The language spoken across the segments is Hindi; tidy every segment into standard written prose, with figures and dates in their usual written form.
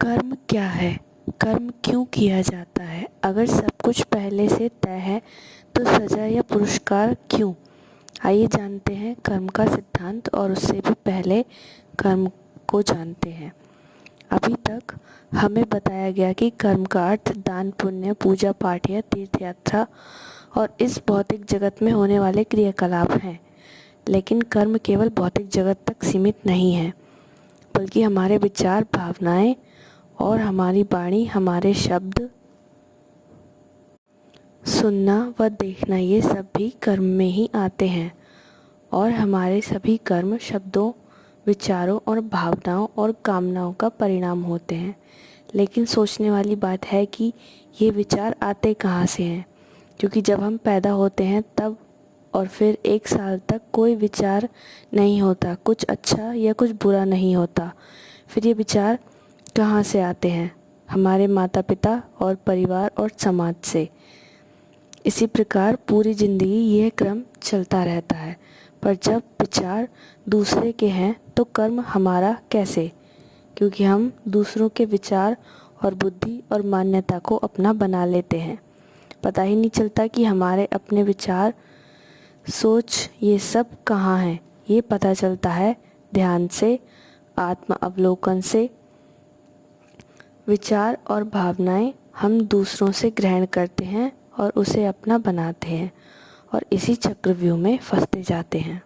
कर्म क्या है? कर्म क्यों किया जाता है? अगर सब कुछ पहले से तय है तो सजा या पुरस्कार क्यों? आइए जानते हैं कर्म का सिद्धांत और उससे भी पहले कर्म को जानते हैं। अभी तक हमें बताया गया कि कर्म का अर्थ दान, पुण्य, पूजा पाठ या तीर्थ यात्रा और इस भौतिक जगत में होने वाले क्रियाकलाप हैं। लेकिन कर्म केवल भौतिक जगत तक सीमित नहीं है, बल्कि हमारे विचार, भावनाएं और हमारी वाणी, हमारे शब्द, सुनना व देखना, ये सब भी कर्म में ही आते हैं। और हमारे सभी कर्म शब्दों, विचारों और भावनाओं और कामनाओं का परिणाम होते हैं। लेकिन सोचने वाली बात है कि ये विचार आते कहाँ से हैं, क्योंकि जब हम पैदा होते हैं तब और फिर 1 साल तक कोई विचार नहीं होता, कुछ अच्छा या कुछ बुरा नहीं होता। फिर ये विचार कहाँ से आते हैं? हमारे माता पिता और परिवार और समाज से। इसी प्रकार पूरी ज़िंदगी यह क्रम चलता रहता है। पर जब विचार दूसरे के हैं तो कर्म हमारा कैसे? क्योंकि हम दूसरों के विचार और बुद्धि और मान्यता को अपना बना लेते हैं। पता ही नहीं चलता कि हमारे अपने विचार, सोच, ये सब कहाँ हैं। ये पता चलता है ध्यान से, आत्म अवलोकन से। विचार और भावनाएं हम दूसरों से ग्रहण करते हैं और उसे अपना बनाते हैं और इसी चक्रव्यूह में फंसते जाते हैं।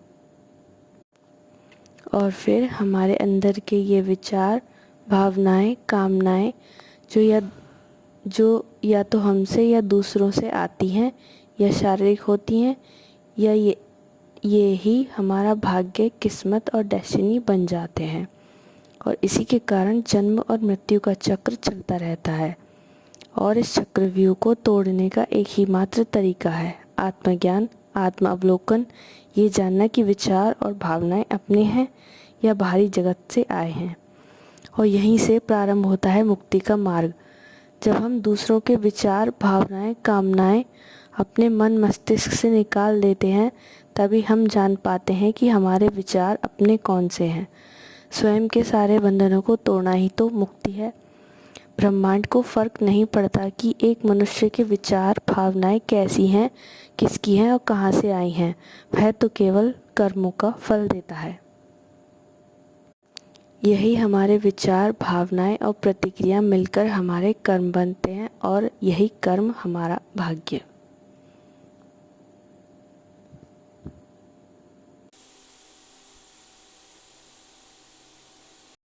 और फिर हमारे अंदर के ये विचार, भावनाएं, कामनाएं जो या तो हमसे या दूसरों से आती हैं या शारीरिक होती हैं, या ये ही हमारा भाग्य, किस्मत और डेस्टिनी बन जाते हैं। और इसी के कारण जन्म और मृत्यु का चक्र चलता रहता है। और इस चक्रव्यूह को तोड़ने का एक ही मात्र तरीका है आत्मज्ञान, आत्म अवलोकन, ये जानना कि विचार और भावनाएं अपने हैं या बाहरी जगत से आए हैं। और यहीं से प्रारंभ होता है मुक्ति का मार्ग। जब हम दूसरों के विचार, भावनाएं, कामनाएं अपने मन मस्तिष्क से निकाल देते हैं, तभी हम जान पाते हैं कि हमारे विचार अपने कौन से हैं। स्वयं के सारे बंधनों को तोड़ना ही तो मुक्ति है। ब्रह्मांड को फर्क नहीं पड़ता कि एक मनुष्य के विचार, भावनाएं कैसी हैं, किसकी हैं और कहाँ से आई हैं। वह तो केवल कर्मों का फल देता है। यही हमारे विचार, भावनाएं और प्रतिक्रिया मिलकर हमारे कर्म बनते हैं और यही कर्म हमारा भाग्य।